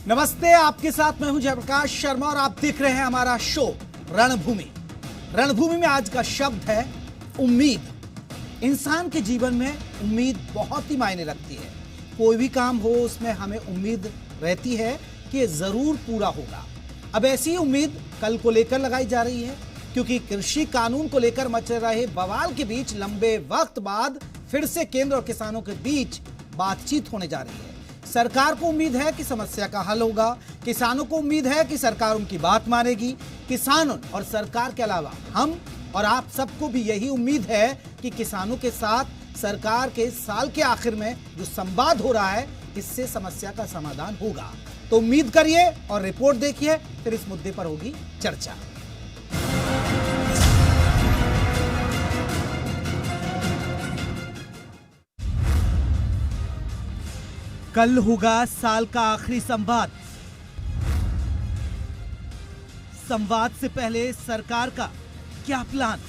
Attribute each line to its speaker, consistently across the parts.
Speaker 1: नमस्ते, आपके साथ मैं हूं जयप्रकाश शर्मा और आप देख रहे हैं हमारा शो रणभूमि। रणभूमि में आज का शब्द है उम्मीद। इंसान के जीवन में उम्मीद बहुत ही मायने रखती है। कोई भी काम हो उसमें हमें उम्मीद रहती है कि जरूर पूरा होगा। अब ऐसी उम्मीद कल को लेकर लगाई जा रही है, क्योंकि कृषि कानून को लेकर मच रहे बवाल के बीच लंबे वक्त बाद फिर से केंद्र और किसानों के बीच बातचीत होने जा रही है। सरकार को उम्मीद है कि समस्या का हल होगा, किसानों को उम्मीद है कि सरकार उनकी बात मानेगी। किसानों और सरकार के अलावा हम और आप सबको भी यही उम्मीद है कि किसानों के साथ सरकार के साल के आखिर में जो संवाद हो रहा है, इससे समस्या का समाधान होगा। तो उम्मीद करिए और रिपोर्ट देखिए, फिर इस मुद्दे पर होगी चर्चा। कल होगा साल का आखिरी संवाद। संवाद से पहले सरकार का क्या प्लान?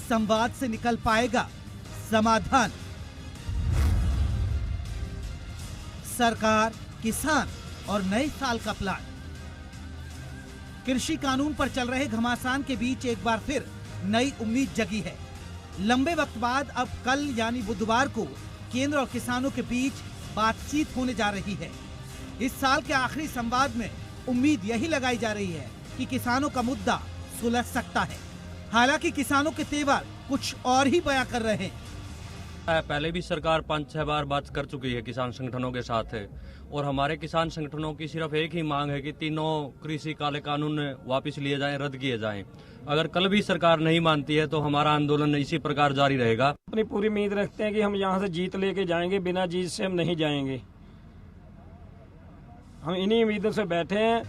Speaker 1: संवाद से निकल पाएगा समाधान? सरकार, किसान और नए साल का प्लान। कृषि कानून पर चल रहे घमासान के बीच एक बार फिर नई उम्मीद जगी है। लंबे वक्त बाद अब कल यानी बुधवार को केंद्र और किसानों के बीच बातचीत होने जा रही है। इस साल के आखिरी संवाद में उम्मीद यही लगाई जा रही है कि किसानों का मुद्दा सुलझ सकता है। हालांकि किसानों के तेवर कुछ और ही बयां कर रहे हैं।
Speaker 2: पहले भी सरकार 5-6 बार बात कर चुकी है किसान संगठनों के साथ है, और हमारे किसान संगठनों की सिर्फ एक ही मांग है कि तीनों कृषि काले कानून वापस लिए जाएं, रद्द किए जाएं। अगर कल भी सरकार नहीं मानती है तो हमारा आंदोलन इसी प्रकार जारी रहेगा।
Speaker 3: अपनी पूरी उम्मीद रखते हैं कि हम यहाँ से जीत लेके जाएंगे, बिना जीत से हम नहीं जाएंगे। हम इन्हीं उम्मीदों से बैठे हैं।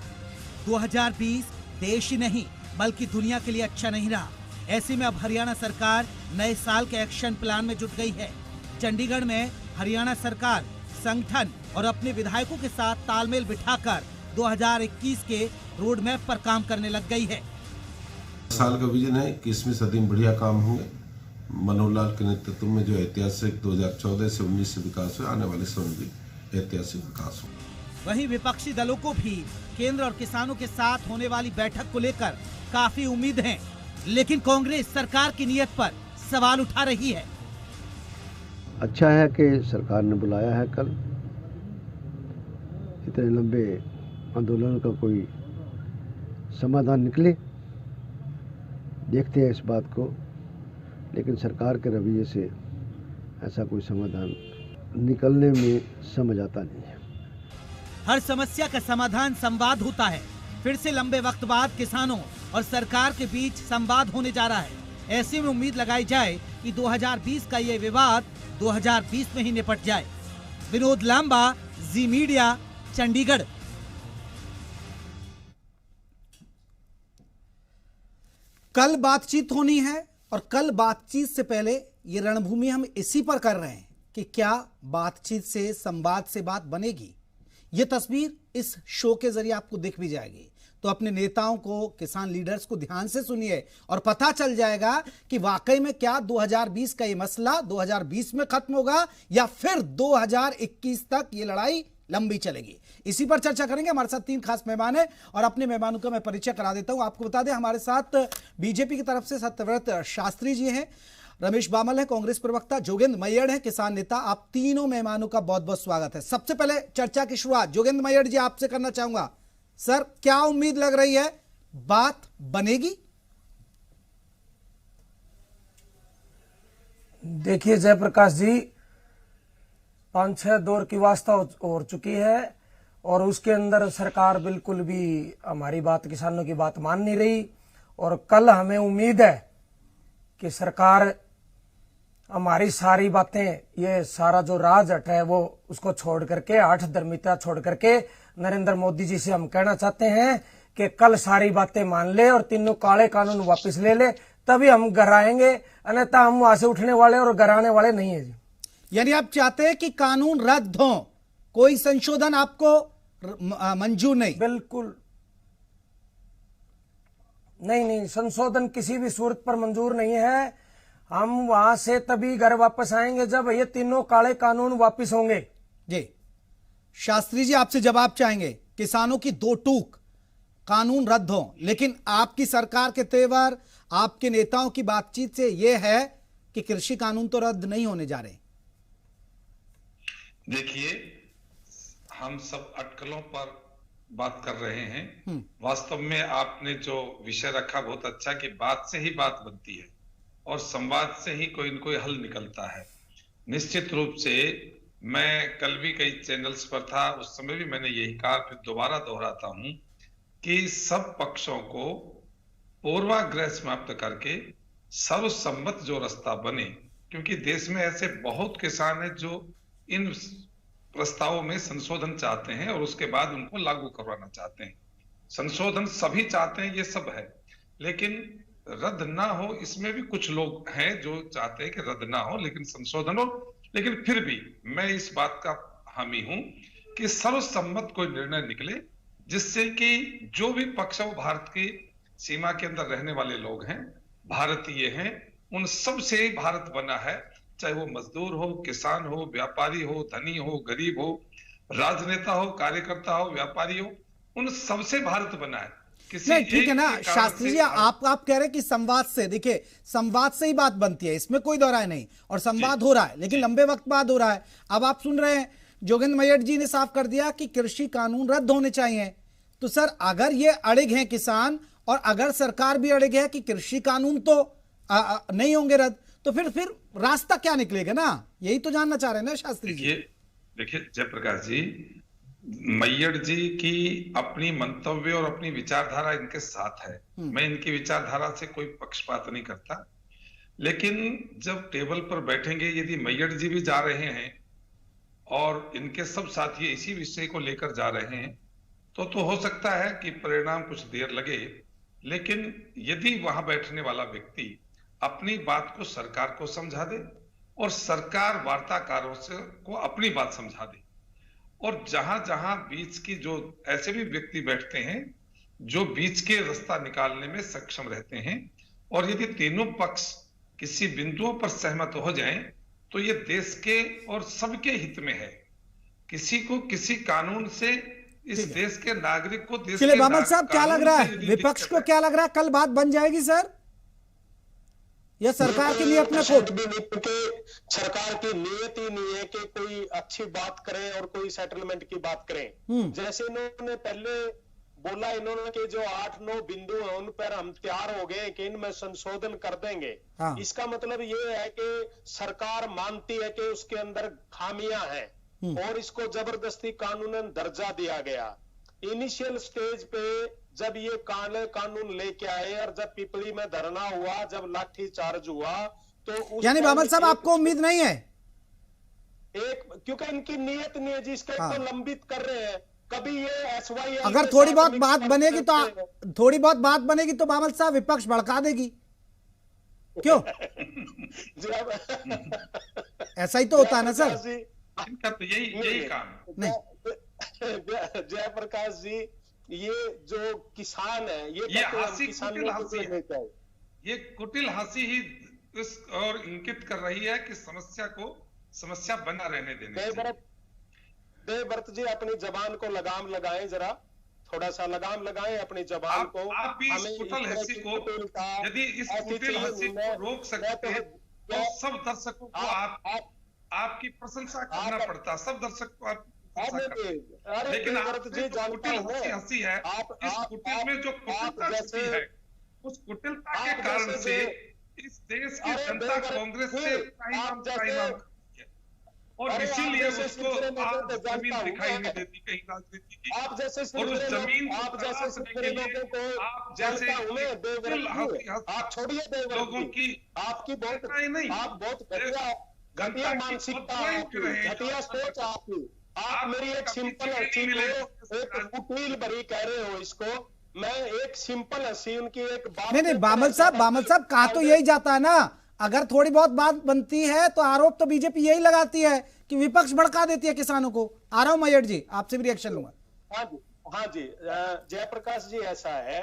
Speaker 1: 2020 देश ही नहीं बल्कि दुनिया के लिए अच्छा नहीं रहा। ऐसे में अब हरियाणा सरकार नए साल के एक्शन प्लान में जुट गई है। चंडीगढ़ में हरियाणा सरकार संगठन और अपने विधायकों के साथ तालमेल बिठाकर 2021 के रोड मैप पर काम करने लग गई है।
Speaker 4: साल का विजन है कि इसमें सदी में बढ़िया काम होंगे। मनोहर लाल के नेतृत्व में जो ऐतिहासिक 2014 से 19 से विकास हुआ, आने वाले समय भी ऐतिहासिक विकास हो।
Speaker 1: वहीं विपक्षी दलों को भी केंद्र और किसानों के साथ होने वाली बैठक को लेकर काफी उम्मीद है, लेकिन कांग्रेस सरकार की नीयत पर सवाल उठा रही है।
Speaker 5: अच्छा है कि सरकार ने बुलाया है कल। इतने लंबे आंदोलन का कोई समाधान निकले, देखते हैं इस बात को। लेकिन सरकार के रवैये से ऐसा कोई समाधान निकलने में समझ आता नहीं है।
Speaker 1: हर समस्या का समाधान संवाद होता है। फिर से लंबे वक्त बाद किसानों और सरकार के बीच संवाद होने जा रहा है। ऐसे में उम्मीद लगाई जाए कि 2020 का ये विवाद 2020 में ही निपट जाए। विनोद लांबा, जी मीडिया, चंडीगढ़। कल बातचीत होनी है और कल बातचीत से पहले ये रणभूमि हम इसी पर कर रहे हैं कि क्या बातचीत से, संवाद से बात बनेगी। ये तस्वीर इस शो के जरिए आपको दिख भी जाएगी। तो अपने नेताओं को, किसान लीडर्स को ध्यान से सुनिए और पता चल जाएगा कि वाकई में क्या 2020 का ये मसला 2020 में खत्म होगा या फिर 2021 तक ये लड़ाई लंबी चलेगी। इसी पर चर्चा करेंगे। हमारे साथ 3 खास मेहमान हैं और अपने मेहमानों का मैं परिचय करा देता हूं। आपको बता दें, हमारे साथ बीजेपी की तरफ से सत्यव्रत शास्त्री जी हैं, रमेश बामल है कांग्रेस प्रवक्ता, जोगेंद्र मैयड़ है किसान नेता। आप तीनों मेहमानों का बहुत बहुत स्वागत है। सबसे पहले चर्चा की शुरुआत जोगेंद्र मैयड़ जी आपसे करना चाहूंगा। सर, क्या उम्मीद लग रही है, बात बनेगी?
Speaker 3: देखिए जयप्रकाश जी, 5-6 दौर की वास्ता हो चुकी है और उसके अंदर सरकार बिल्कुल भी हमारी बात, किसानों की बात मान नहीं रही। और कल हमें उम्मीद है कि सरकार हमारी सारी बातें, ये सारा जो राजहट है वो उसको छोड़ करके, 8 धर्मिता छोड़ करके नरेंद्र मोदी जी से हम कहना चाहते हैं कि कल सारी बातें मान ले और तीनों काले कानून वापस ले ले, तभी हम घर आएंगे। अन्यथा हम वहां से उठने वाले और घर आने वाले नहीं है जी।
Speaker 1: यानी आप चाहते हैं कि कानून रद्द हो, कोई संशोधन आपको मंजूर नहीं?
Speaker 3: बिल्कुल नहीं, संशोधन किसी भी सूरत पर मंजूर नहीं है। हम वहां से तभी घर वापस आएंगे जब ये तीनों काले कानून वापस होंगे।
Speaker 1: जी, शास्त्री जी आपसे जवाब चाहेंगे। किसानों की दो टूक, कानून रद्द हो, लेकिन आपकी सरकार के तेवर, आपके नेताओं की बातचीत से यह है कि कृषि कानून तो रद्द नहीं होने जा रहे।
Speaker 6: देखिए, हम सब अटकलों पर बात कर रहे हैं। वास्तव में आपने जो विषय रखा बहुत अच्छा, कि बात से ही बात बनती है और संवाद से ही कोई न कोई हल निकलता है। निश्चित रूप से मैं कल भी कई चैनल्स पर था, उस समय भी मैंने यही कहा, फिर दोबारा दोहराता हूं कि सब पक्षों को पूर्वाग्रह समाप्त करके सर्वसम्मत जो रास्ता बने, क्योंकि देश में ऐसे बहुत किसान हैं जो इन प्रस्तावों में संशोधन चाहते हैं और उसके बाद उनको लागू करवाना चाहते हैं। संशोधन सभी चाहते हैं, ये सब है, लेकिन रद्द ना हो, इसमें भी कुछ लोग हैं जो चाहते हैं कि रद्द ना हो लेकिन संशोधन हो। लेकिन फिर भी मैं इस बात का हामी हूं कि सर्वसम्मत कोई निर्णय निकले, जिससे कि जो भी पक्ष वो भारत की सीमा के अंदर रहने वाले लोग हैं, भारतीय हैं, उन सब से ही भारत बना है, चाहे वो मजदूर हो, किसान हो, व्यापारी हो, धनी हो, गरीब हो, राजनेता हो, कार्यकर्ता हो, व्यापारी हो, उन सबसे भारत बना है।
Speaker 1: नहीं, ठीक है ना शास्त्री जी, आप कह रहे हैं कि संवाद से, देखिए संवाद से ही बात बनती है, इसमें कोई दोहराए नहीं, और संवाद हो रहा है, लेकिन लंबे वक्त बाद हो रहा है। अब आप सुन रहे हैं जोगेंद्र मैयट जी ने साफ कर दिया कि कृषि कानून रद्द होने चाहिए। तो सर, अगर ये अड़िग हैं किसान और अगर सरकार भी अड़िग है कि कृषि कानून तो नहीं होंगे रद्द, तो फिर रास्ता क्या निकलेगा ना, यही तो जानना चाह रहे हैं ना शास्त्री जी।
Speaker 6: देखिए जयप्रकाश जी, मैयट जी की अपनी मंतव्य और अपनी विचारधारा इनके साथ है। मैं इनकी विचारधारा से कोई पक्षपात नहीं करता, लेकिन जब टेबल पर बैठेंगे, यदि मैयट जी भी जा रहे हैं और इनके सब साथी इसी विषय को लेकर जा रहे हैं, तो हो सकता है कि परिणाम कुछ देर लगे, लेकिन यदि वहां बैठने वाला व्यक्ति अपनी बात को सरकार को समझा दे और सरकार वार्ताकारों से को अपनी बात समझा दे, और जहां जहां बीच की जो ऐसे भी व्यक्ति बैठते हैं जो बीच के रास्ता निकालने में सक्षम रहते हैं, और यदि तीनों पक्ष किसी बिंदुओं पर सहमत हो जाएं, तो ये देश के और सबके हित में है। किसी को किसी कानून से इस देश के नागरिक को देश
Speaker 1: चलिए बामल साहब, क्या लग रहा है, विपक्ष को क्या लग रहा है, कल बात बन जाएगी सर, या सरकार के लिए अपना खुद?
Speaker 7: सरकार की नीयत ही नहीं है कि कोई अच्छी बात करें और कोई सेटलमेंट की बात करें। जैसे इन्होंने पहले बोला, इन्होंने कि जो 8-9 बिंदु हैं उन पर हम तैयार हो गए कि इनमें संशोधन कर देंगे। इसका मतलब ये है कि सरकार मानती है कि उसके अंदर खामियां हैं और इसको जबरदस्ती कानूनन दर्जा दिया गया। इनिशियल स्टेज पे जब ये काले कानून लेके आए और जब पिपली में धरना हुआ, जब लाठी चार्ज हुआ, तो
Speaker 1: यानी बामल साहब आपको उम्मीद नहीं है?
Speaker 7: क्योंकि इनकी नीयत नहीं है, जिसके तो लंबित कर रहे हैं। कभी ये SYL
Speaker 1: अगर थोड़ी बहुत बात बनेगी तो बामल साहब विपक्ष भड़का देगी, क्यों? ऐसा ही तो होता है ना सर।
Speaker 6: इनका तो यही काम
Speaker 1: नहीं।
Speaker 7: जयप्रकाश जी, ये जो किसान है, ये
Speaker 6: कुटिल हंसी ही इस और इंगित कर रही है कि समस्या बना रहने देने।
Speaker 7: देवव्रत जी, अपनी जबान को लगाम लगाएं, जरा थोड़ा सा लगाम लगाएं अपनी जबान को।
Speaker 6: आप भी इस कुटिल हंसी को, यदि इस कुटिल हंसी को रोक सकते हैं तो सब दर्शकों को आपकी प्रशंसा करना पड़ता, सब दर्शक को आप, लेकिन कुटिल हंसी है। इस कुटिल में जो कुटिलता छुपी है, उस कुटिलता के कारण से इस देश की जनता कांग्रेस से और इसीलिए उसको आप जमीन दिखाई नहीं देती कहीं राजनीति की, और उस जमीन
Speaker 7: आप जैसे
Speaker 6: लोगों की
Speaker 7: आपकी बहुत घटिया मानसिकता, घटिया सोच आपकी। आप मेरी एक सिंपल हंसी को एक कुटिल भरी कह रहे हो इसको। मैं एक सिंपल हंसी उनकी एक बात
Speaker 1: नहीं बामल साहब कहा तो यही जाता है ना, अगर थोड़ी बहुत बात बनती है तो आरोप तो बीजेपी यही लगाती है कि विपक्ष भड़का देती है किसानों को। आ रहा हूं मैयट जी, आपसे भी रिएक्शन लूंगा।
Speaker 7: हाँ जी जयप्रकाश जी, ऐसा है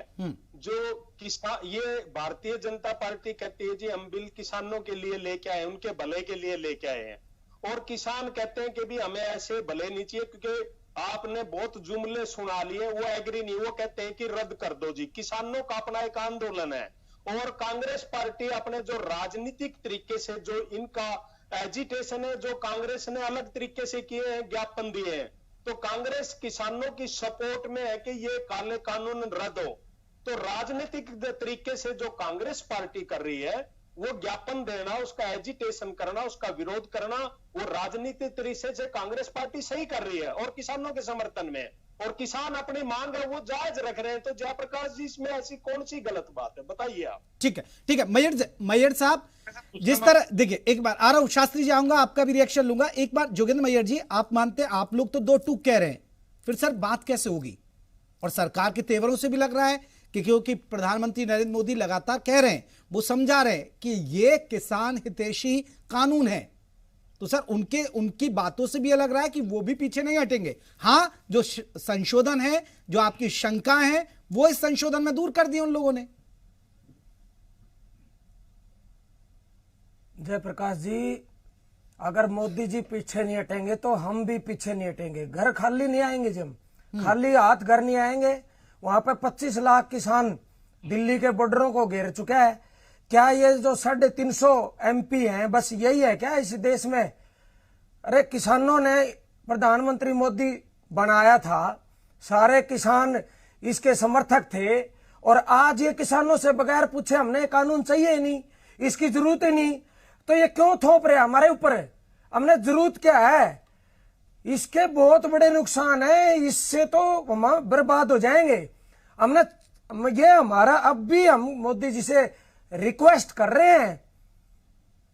Speaker 7: जो किसान, ये भारतीय जनता पार्टी कहती है जी हम बिल किसानों के लिए लेके आए, उनके भले के लिए लेके आए हैं, और किसान कहते हैं कि भी हमें ऐसे भले नहीं चाहिए, क्योंकि आपने बहुत जुमले सुना लिए, वो एग्री नहीं, वो कहते हैं कि रद्द कर दो जी। किसानों का अपना एक आंदोलन है और कांग्रेस पार्टी अपने जो राजनीतिक तरीके से जो इनका एजिटेशन है, जो कांग्रेस ने अलग तरीके से किए हैं, ज्ञापन दिए हैं, तो कांग्रेस किसानों की सपोर्ट में है कि ये काले कानून रद्द हो। तो राजनीतिक तरीके से जो कांग्रेस पार्टी कर रही है वो ज्ञापन देना, उसका एजिटेशन करना, उसका विरोध करना, वो राजनीतिक तरीके से कांग्रेस पार्टी सही कर रही है और किसानों के समर्थन में, और किसान अपनी मांग है वो जायज रख रहे हैं। तो जयप्रकाश जी इसमें ऐसी कौन सी गलत बात है, बताइए आप।
Speaker 1: ठीक है मैयर साहब, जिस तरह देखिए, एक बार आ रहा हूं शास्त्री जी, आऊंगा, आपका भी रिएक्शन लूंगा। एक बार जोगेंद्र मैयर जी, आप मानते हैं, आप लोग तो दो टूक कह रहे हैं, फिर सर बात कैसे होगी? और सरकार के तेवरों से भी लग रहा है कि क्योंकि प्रधानमंत्री नरेंद्र मोदी लगातार कह रहे हैं, वो समझा रहे हैं कि ये किसान हितैषी कानून है, तो सर उनकी बातों से भी लग रहा है कि वो भी पीछे नहीं हटेंगे। हाँ, जो संशोधन है, जो आपकी शंकाएं हैं, वो इस संशोधन में दूर कर दी उन लोगों ने।
Speaker 3: जयप्रकाश जी, अगर मोदी जी पीछे नहीं हटेंगे तो हम भी पीछे नहीं हटेंगे। घर खाली नहीं आएंगे जी, हम खाली हाथ घर नहीं आएंगे। वहां पे 25 लाख किसान दिल्ली के बॉर्डरों को घेर चुका है। क्या ये जो 350 MP हैं, बस यही है क्या इस देश में? अरे किसानों ने प्रधानमंत्री मोदी बनाया था, सारे किसान इसके समर्थक थे, और आज ये किसानों से बगैर पूछे हमने कानून चाहिए ही नहीं, इसकी जरूरत ही नहीं, तो ये क्यों थोप रहे हमारे ऊपर? हमने जरूरत क्या है? इसके बहुत बड़े नुकसान है, इससे तो हम बर्बाद हो जाएंगे। हमने ये हमारा, अब भी हम मोदी जी से रिक्वेस्ट कर रहे हैं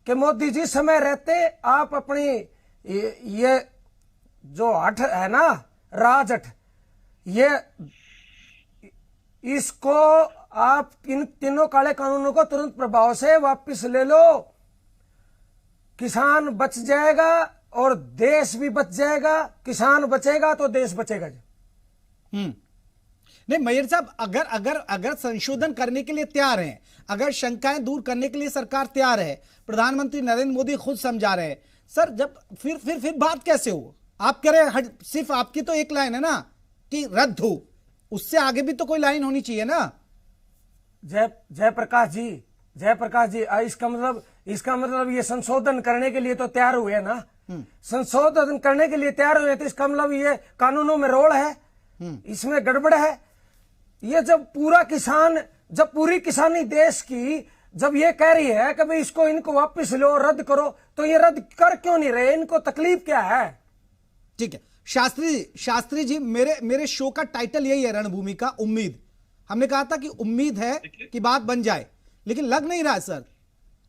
Speaker 3: कि मोदी जी समय रहते आप अपनी ये जो हठ है ना, राजहठ, ये इसको आप इन तीनों काले कानूनों को तुरंत प्रभाव से वापस ले लो। किसान बच जाएगा और देश भी बच जाएगा। किसान बचेगा तो देश बचेगा जी।
Speaker 1: नहीं मैयर साहब, अगर संशोधन करने के लिए तैयार हैं, अगर शंकाएं दूर करने के लिए सरकार तैयार है, प्रधानमंत्री नरेंद्र मोदी खुद समझा रहे हैं, सर जब फिर बात कैसे हो? आप कह रहे हैं सिर्फ आपकी तो एक लाइन है ना कि रद्द हो, उससे आगे भी तो कोई लाइन होनी चाहिए ना।
Speaker 3: जयप्रकाश जी, इसका मतलब ये संशोधन करने के लिए तो तैयार हुए ना। संशोधन करने के लिए तैयार हुए तो इसका मतलब ये कानूनों में रोड़ है, इसमें गड़बड़ है। ये जब पूरी किसानी देश की जब ये कह रही है कि भाई इनको वापस लो, रद्द करो, तो ये रद्द कर क्यों नहीं रहे? इनको तकलीफ क्या है?
Speaker 1: ठीक है शास्त्री जी, मेरे शो का टाइटल यही है, रणभूमि का उम्मीद। हमने कहा था कि उम्मीद है कि बात बन जाए, लेकिन लग नहीं रहा है सर,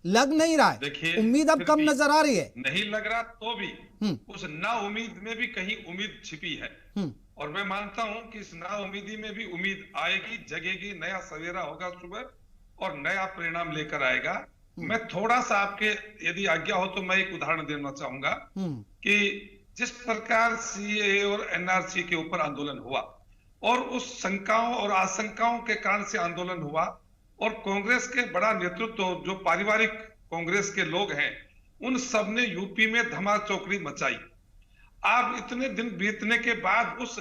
Speaker 1: लग नहीं रहा है। उम्मीद अब कम नजर आ रही है।
Speaker 6: नहीं लग रहा तो भी उस ना उम्मीद में भी कहीं उम्मीद छिपी है, और मैं मानता हूं कि इस ना उम्मीदी में भी उम्मीद आएगी, जगेगी, नया सवेरा होगा सुबह और नया परिणाम लेकर आएगा। मैं थोड़ा सा आपके यदि आज्ञा हो तो मैं एक उदाहरण देना चाहूंगा कि जिस प्रकार CAA और NRC के ऊपर आंदोलन हुआ और उस शंकाओं और आशंकाओं के कारण से आंदोलन हुआ, और कांग्रेस के बड़ा नेतृत्व जो पारिवारिक कांग्रेस के लोग हैं उन सब ने यूपी में धमाचौकड़ी मचाई। अब इतने दिन बीतने के बाद उस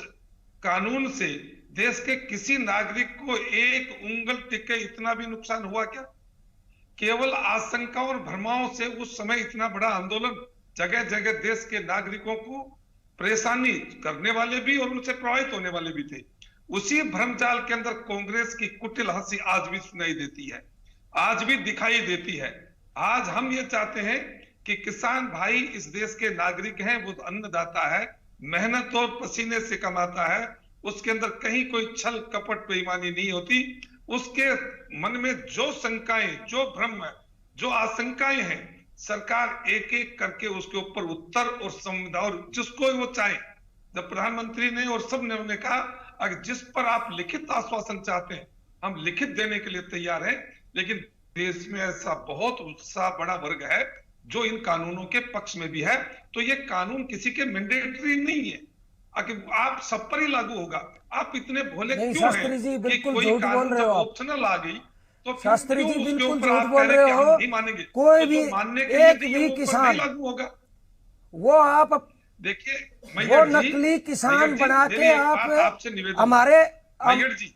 Speaker 6: कानून से देश के किसी नागरिक को एक उंगल टिके इतना भी नुकसान हुआ क्या? केवल आशंकाओं और भ्रमाओं से उस समय इतना बड़ा आंदोलन, जगह जगह देश के नागरिकों को परेशानी करने वाले भी और उनसे प्रभावित होने वाले भी थे। उसी भ्रमजाल के अंदर कांग्रेस की कुटिल हंसी आज भी सुनाई देती है, आज भी दिखाई देती है। आज हम ये चाहते हैं कि किसान भाई इस देश के नागरिक हैं, वो अन्नदाता है, मेहनत और पसीने से कमाता है, उसके अंदर कहीं कोई छल कपट बेईमानी नहीं होती। उसके मन में जो शंकाएं, जो भ्रम है, जो आशंकाएं हैं, सरकार एक एक करके उसके ऊपर उत्तर और संविदा, और जिसको वो चाहे, जब प्रधानमंत्री ने और सब ने उन्होंने कहा अगर जिस पर आप लिखित आश्वासन चाहते हैं हम लिखित देने के लिए तैयार हैं, लेकिन देश में ऐसा बहुत उत्साह बड़ा वर्ग है जो इन कानूनों के पक्ष में भी है। तो ये कानून किसी के मैंडेटरी नहीं है, आप सब पर ही लागू होगा। आप इतने भोले क्यों हैं कि कोई कानून जब ऑप्शनल आ गई तो
Speaker 3: शास्त्री जी बिल्कुल झूठ बोल रहे हो।
Speaker 6: नहीं मानेंगे,
Speaker 3: कोई भी
Speaker 6: मानने के
Speaker 3: एक भी किसान
Speaker 6: लागू होगा।
Speaker 3: वो आप
Speaker 6: देखिए
Speaker 3: वो
Speaker 6: मैयर जी,
Speaker 3: नकली किसान
Speaker 6: मैयर जी,
Speaker 3: बना
Speaker 6: मेरी
Speaker 3: के
Speaker 6: एक बात
Speaker 3: आप
Speaker 6: आपसे निवेदन,
Speaker 3: हमारे
Speaker 6: मैयर जी,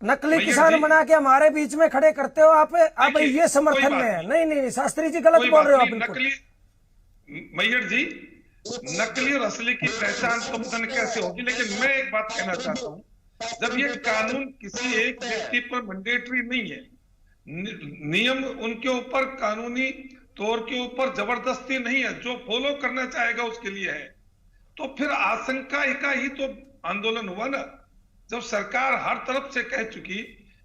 Speaker 3: नकली
Speaker 6: मैयर
Speaker 3: किसान
Speaker 6: जी,
Speaker 3: बना के हमारे बीच में खड़े करते हो आप
Speaker 6: देखिए,
Speaker 3: ये
Speaker 6: कोई
Speaker 3: समर्थन
Speaker 6: बात
Speaker 3: में है।
Speaker 6: नहीं।
Speaker 3: नहीं, शास्त्री जी गलत
Speaker 6: कोई
Speaker 3: बोल
Speaker 6: बात
Speaker 3: रहे हो आप
Speaker 6: नहीं,
Speaker 3: बिल्कुल।
Speaker 6: नकली मैयर जी, नकली और असली की पहचान तो पता नहीं कैसे होगी, लेकिन मैं एक बात कहना चाहता हूं, जब ये कानून किसी एक व्यक्ति पर मैंडेटरी नहीं है, नियम उनके ऊपर कानूनी तौर के ऊपर जबरदस्ती नहीं है, जो फॉलो करना चाहेगा उसके लिए है, तो फिर आशंका का ही तो आंदोलन हुआ ना। जब सरकार हर तरफ से कह चुकी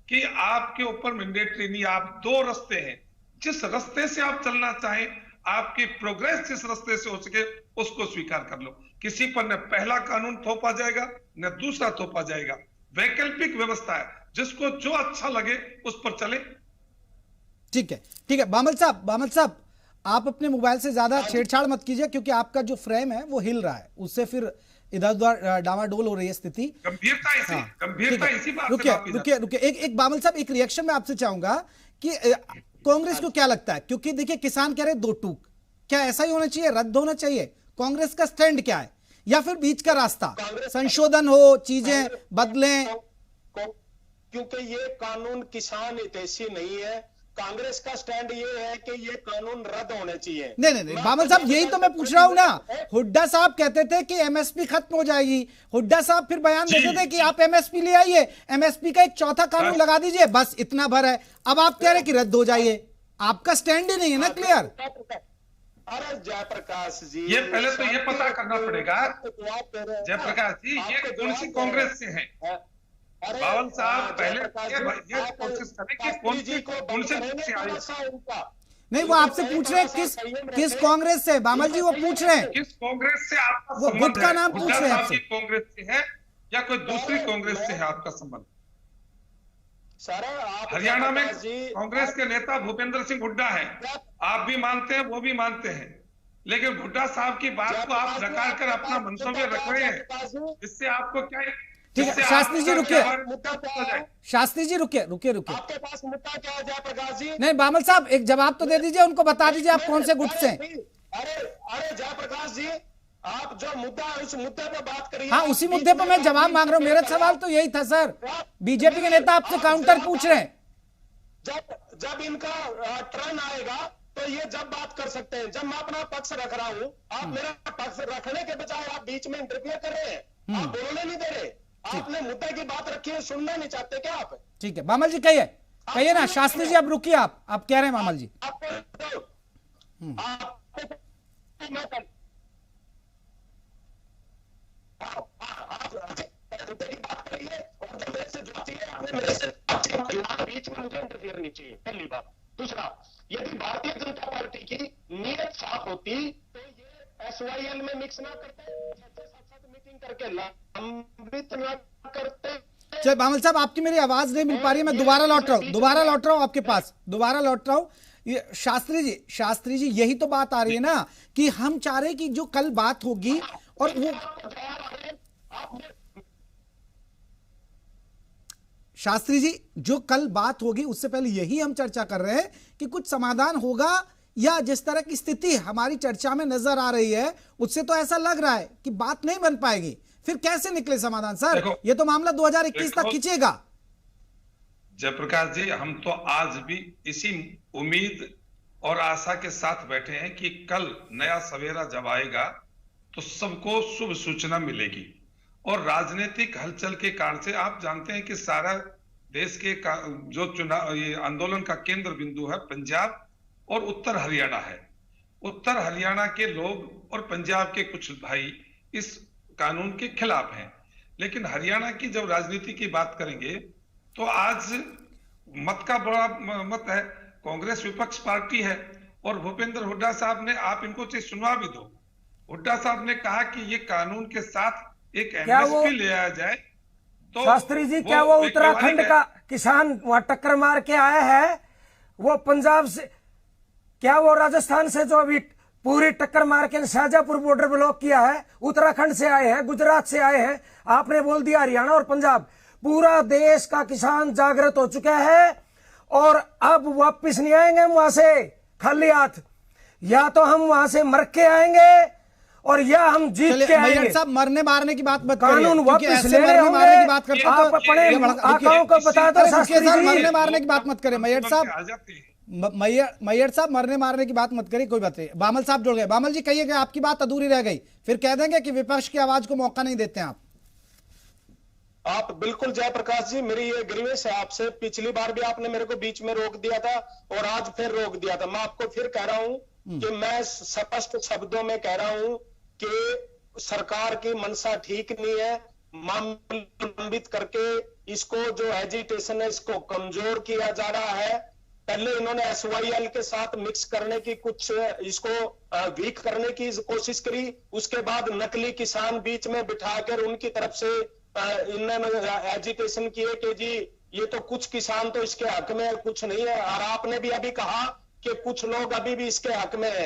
Speaker 6: कि आपके ऊपर मैंडेटरी नहीं, आप दो रास्ते हैं, जिस रास्ते से आप चलना चाहें, आपकी प्रोग्रेस जिस रास्ते से हो सके उसको स्वीकार कर लो। किसी पर न पहला कानून थोपा जाएगा न दूसरा थोपा जाएगा, वैकल्पिक व्यवस्था है, जिसको जो अच्छा लगे उस पर चले।
Speaker 1: ठीक है, ठीक है। बामल साहब आप अपने मोबाइल से ज्यादा छेड़छाड़ मत कीजिए, क्योंकि आपका जो फ्रेम है वो हिल रहा है, उससे फिर इधर उधर डामाडोल हो रही है स्थिति।
Speaker 6: गंभीरता इसी बात से
Speaker 1: रुकिए। एक बामल साहब, एक रिएक्शन मैं आपसे चाहूंगा कि कांग्रेस को क्या लगता है, क्योंकि देखिए किसान कह रहे दो टूक, क्या ऐसा ही होना चाहिए, रद्द होना चाहिए? कांग्रेस का स्टैंड क्या है, या फिर बीच का रास्ता, संशोधन हो, चीजें बदलें?
Speaker 7: क्योंकि ये कानून किसान हितैषी नहीं है। कांग्रेस का स्टैंड ये है कि ये कानून रद्द होने चाहिए।
Speaker 1: नहीं, बामल साहब यही तो मैं पूछ रहा हूं ना। हुड्डा साहब कहते थे कि एमएसपी खत्म हो जाएगी, हुड्डा साहब फिर बयान देते थे कि आप एमएसपी ले आइए, एमएसपी का एक चौथा कानून लगा दीजिए, बस इतना भर है। अब आप कह रहे हैं कि रद्द हो जाइए, आपका स्टैंड ही नहीं है ना क्लियर।
Speaker 7: अरे जयप्रकाश जी,
Speaker 6: ये पहले तो ये पता करना पड़ेगा जयप्रकाश जी, ये कौन सी कांग्रेस से है? बावल साहब पहले ये कोशिश करें कि कौन से से आई।
Speaker 1: नहीं, वो आपसे पूछ रहे हैं किस कांग्रेस से, बामल जी वो पूछ रहे हैं
Speaker 6: किस कांग्रेस से आपका
Speaker 1: वो
Speaker 6: संबंध
Speaker 1: गुट का
Speaker 6: है?
Speaker 1: नाम पूछ रहे हैं आपसे।
Speaker 6: कांग्रेस से है या कोई दूसरी कांग्रेस से है आपका संबंध? हरियाणा में कांग्रेस के नेता भूपेंद्र सिंह हुड्डा है, आप भी मानते हैं, वो भी मानते हैं, लेकिन हुड्डा साहब की बात को आप नकार कर अपना मंतव्य रख रहे हैं, इससे आपको क्या?
Speaker 1: ठीक है शास्त्री जी रुकिए, शास्त्री जी रुकिए।
Speaker 7: आपके पास मुद्दा क्या है जयप्रकाश जी?
Speaker 1: नहीं बामल साहब एक जवाब तो दे दीजिए, उनको बता दीजिए आप कौन से गुट से हैं।
Speaker 7: अरे जयप्रकाश जी, आप जो मुद्दा है उस मुद्दे पे बात करिए।
Speaker 1: हाँ, उसी मुद्दे पे मैं जवाब मांग रहा हूँ, मेरा सवाल तो यही था सर। बीजेपी के नेता आपसे काउंटर पूछ रहे हैं।
Speaker 7: जब इनका टर्न आएगा तो ये जब बात कर सकते हैं, जब मैं अपना पक्ष रख रहा हूँ, आप मेरा पक्ष रखने के बजाय आप बीच में इंटरफेयर कर रहे हैं, आप बोलने नहीं दे रहे। आपने मुद्दे की बात रखी है, सुनना नहीं चाहते क्या आप?
Speaker 1: ठीक है बामल जी कहिए ना। शास्त्री जी अब रुकिए, आप कह रहे हैं बामल जी।
Speaker 7: बीच में मुझे इंटरफेयर नहीं चाहिए, पहली बात। दूसरा, यदि भारतीय जनता पार्टी की नीयत साफ होती तो ये SYL में मिक्स ना करते, मीटिंग करके लंबित ना करते।
Speaker 1: चल बामल साहब आपकी मेरी आवाज नहीं मिल पा रही है, मैं दोबारा लौट रहा हूँ आपके पास, दोबारा लौट रहा हूँ। ये शास्त्री जी यही तो बात आ रही है ना कि हम चाह रहे हैं कि जो कल बात होगी और वो शास्त्री जी जो कल बात होगी उससे पहले यही हम चर्चा कर रहे हैं कि कुछ समाधान होगा, या जिस तरह की स्थिति हमारी चर्चा में नजर आ रही है उससे तो ऐसा लग रहा है कि बात नहीं बन पाएगी। फिर कैसे निकले समाधान सर? ये तो मामला 2021 तक खींचेगा।
Speaker 6: जयप्रकाश जी, हम तो आज भी इसी उम्मीद और आशा के साथ बैठे हैं कि कल नया सवेरा जब आएगा तो सबको शुभ सूचना मिलेगी। और राजनीतिक हलचल के कारण से आप जानते हैं कि सारा देश के जो चुनाव ये आंदोलन का केंद्र बिंदु है पंजाब और उत्तर हरियाणा है। उत्तर हरियाणा के लोग और पंजाब के कुछ भाई इस कानून के खिलाफ हैं, लेकिन हरियाणा की जब राजनीति की बात करेंगे तो आज मत का बड़ा मत है, कांग्रेस विपक्ष पार्टी है और भूपेंद्र हुड्डा साहब ने, आप इनको चाहिए सुनवा भी दो, हुड्डा साहब ने कहा कि ये कानून के साथ एक एमएसपी ले आया जाए। तो
Speaker 3: शास्त्री जी क्या वो उत्तराखंड का किसान वहां टक्कर मार के आया है? वो पंजाब से, क्या वो राजस्थान से जो अभी पूरी टक्कर मार के शाहजहांपुर बॉर्डर ब्लॉक किया है, उत्तराखंड से आए हैं, गुजरात से आए हैं, आपने बोल दिया हरियाणा और पंजाब। पूरा देश का किसान जागृत हो चुका है और अब वापस नहीं आएंगे हम वहां से खाली हाथ। या तो हम वहां से मर के आएंगे और यह हम जीत
Speaker 1: चलिए,
Speaker 3: के आएंगे।
Speaker 1: मैयर साहब मरने मारने की बात मत करिए,
Speaker 3: कानून
Speaker 1: क्योंकि
Speaker 3: वापस
Speaker 1: ऐसे
Speaker 3: लेने
Speaker 1: मरने मारने की बात
Speaker 3: होंगे।
Speaker 1: करते
Speaker 3: आप
Speaker 1: तो
Speaker 3: अपने
Speaker 1: ये बड़ा-
Speaker 3: आकाओं को बता दो
Speaker 1: अरे
Speaker 3: शास्त्री
Speaker 1: रुकिए सर,
Speaker 3: जी।
Speaker 1: मरने मारने की बात मत करें मैयर साहब,
Speaker 6: आ जाती है।
Speaker 1: मैयर साहब मरने मारने की बात मत करिए, कोई बात नहीं। बामल साहब जुड़ गए। बामल जी कहिएगा, आपकी बात अधूरी रह गई, फिर कह देंगे कि विपक्ष की आवाज को मौका नहीं देते हैं
Speaker 7: आप बिल्कुल जयप्रकाश जी, मेरी ये ग्रीवेंस है आपसे। पिछली बार भी आपने मेरे को बीच में रोक दिया था और आज फिर रोक दिया था। मैं आपको फिर कह रहा हूं कि मैं स्पष्ट शब्दों में कह रहा हूं कि सरकार की मंशा ठीक नहीं है। मामले लंबित करके इसको जो एजिटेशन है इसको कमजोर किया जा रहा है। पहले इन्होंने SYL के साथ मिक्स करने की कुछ इसको वीक करने की कोशिश करी, उसके बाद नकली किसान बीच में बिठाकर उनकी तरफ से इन्होंने एजिटेशन किए कि जी ये तो कुछ किसान तो इसके हक में है, कुछ नहीं है। और आपने भी अभी कहा कि कुछ लोग अभी भी इसके हक में है।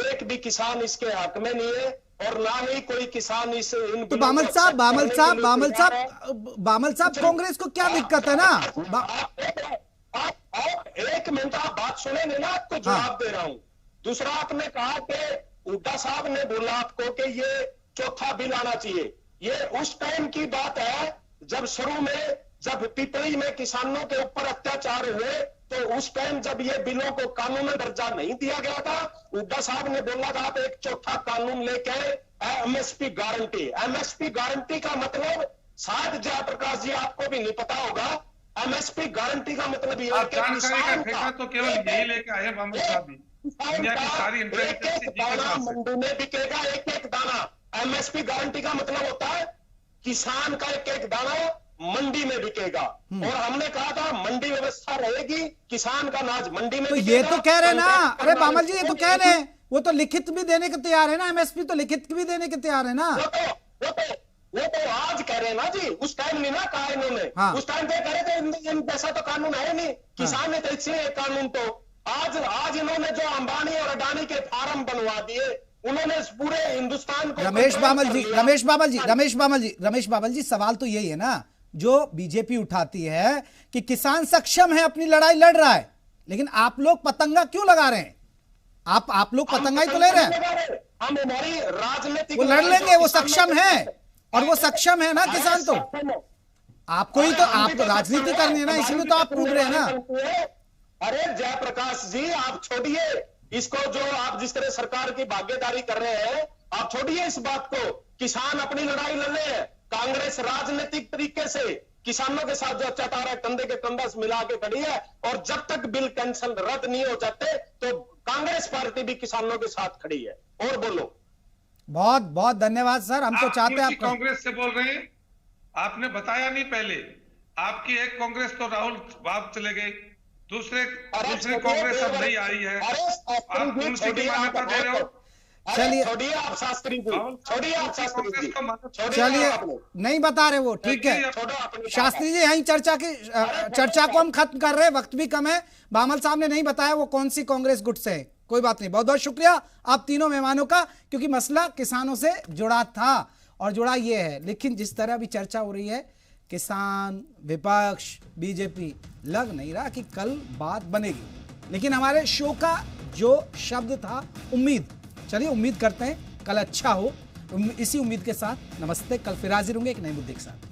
Speaker 7: एक भी किसान इसके हक में नहीं है और ना ही कोई किसान इस इन
Speaker 1: तो बामल साहब कांग्रेस को क्या दिक्कत है ना?
Speaker 7: आप एक मिनट आप बात सुने नहीं ना, आपको जवाब दे रहा हूं। दूसरा आपने कहा कि हुड्डा साहब ने बोला आपको कि ये चौथा बिल आना चाहिए। ये उस टाइम की बात है जब शुरू में जब पिपली में किसानों के ऊपर अत्याचार हुए, तो उस टाइम जब ये बिलों को कानूनी दर्जा नहीं दिया गया था, हुड्डा साहब ने बोला था आप एक चौथा कानून लेके MSP गारंटी। MSP गारंटी का मतलब शायद जयप्रकाश जी आपको भी नहीं पता होगा। MSP गारंटी का मतलब ये है कि
Speaker 6: जानकारी का ठेका तो केवल यही लेके आए मामूद साहब भी। दुनिया की सारी इंटेलिजेंस
Speaker 7: दाना मंडी में बिकेगा, एक एक दाना। MSP गारंटी का मतलब होता है किसान का एक एक दाना मंडी में बिकेगा। और हमने कहा था मंडी व्यवस्था रहेगी, किसान का अनाज मंडी में
Speaker 1: तो
Speaker 7: बिकेगा।
Speaker 1: ये तो कह रहे हैं ना, अरे बामल जी ये तो कह रहे हैं, वो तो लिखित भी देने को तैयार है ना, MSP तो लिखित भी देने के तैयार है ना।
Speaker 7: वो तो आज कह रहे हैं ना जी, उस टाइम नहीं ना कहा इन्होंने।
Speaker 1: हाँ।
Speaker 7: उस टाइम पे कह रहे थे ऐसा तो कानून है नहीं, किसान ने तो इसलिए कानून तो आज इन्होंने जो अंबानी और अडानी के फार्म बनवा दिए, उन्होंने इस पूरे हिंदुस्तान को
Speaker 1: रमेश बामल जी सवाल तो यही है ना जो बीजेपी उठाती है कि किसान सक्षम है, अपनी लड़ाई लड़ रहा है, लेकिन आप लोग पतंगा क्यों लगा रहे हैं? आप लोग पतंगा ही तो ले रहे हैं।
Speaker 7: हम हमारी राजनीतिक
Speaker 1: वो लड़ लेंगे, वो सक्षम है, और वो सक्षम है ना किसान। तो आपको ही तो आप राजनीति करनी है ना, इसलिए तो आप कूद रहे हैं ना।
Speaker 7: अरे जयप्रकाश जी आप छोड़िए इसको, जो आप जिस तरह सरकार की भागीदारी कर रहे हैं आप छोड़िए इस बात को। किसान अपनी लड़ाई लड़ रहे हैं, कांग्रेस राजनीतिक तरीके से किसानों के साथ जो अत्याचार है कंधे के कंधा मिला के खड़ी है। और जब तक बिल कैंसिल रद्द नहीं हो जाते तो कांग्रेस पार्टी भी किसानों के साथ खड़ी है। और बोलो।
Speaker 1: बहुत बहुत धन्यवाद सर, हम तो चाहते हैं आप
Speaker 6: कांग्रेस से बोल रहे हैं, आपने बताया नहीं पहले। आपकी एक कांग्रेस तो राहुल बाब चले गए, दूसरी कांग्रेस अब नहीं आई है, आप उनसे की मान्यता दे रहे हो।
Speaker 1: चलिए
Speaker 7: छोड़िए आप शास्त्री जी, छोड़िए आप शास्त्री जी,
Speaker 1: चलिए नहीं बता रहे वो, ठीक है शास्त्री जी, यही चर्चा को हम खत्म कर रहे हैं, वक्त भी कम है। बामल साहब ने नहीं बताया वो कौन सी कांग्रेस गुट से है, कोई बात नहीं। बहुत बहुत शुक्रिया आप तीनों मेहमानों का, क्योंकि मसला किसानों से जुड़ा था और जुड़ा ये है। लेकिन जिस तरह भी चर्चा हो रही है, किसान, विपक्ष, बीजेपी, लग नहीं रहा कि कल बात बनेगी। लेकिन हमारे शो का जो शब्द था उम्मीद, चलिए उम्मीद करते हैं कल अच्छा हो। इसी उम्मीद के साथ नमस्ते, कल फिर हाजिर होंगे एक नए मुद्दे के साथ।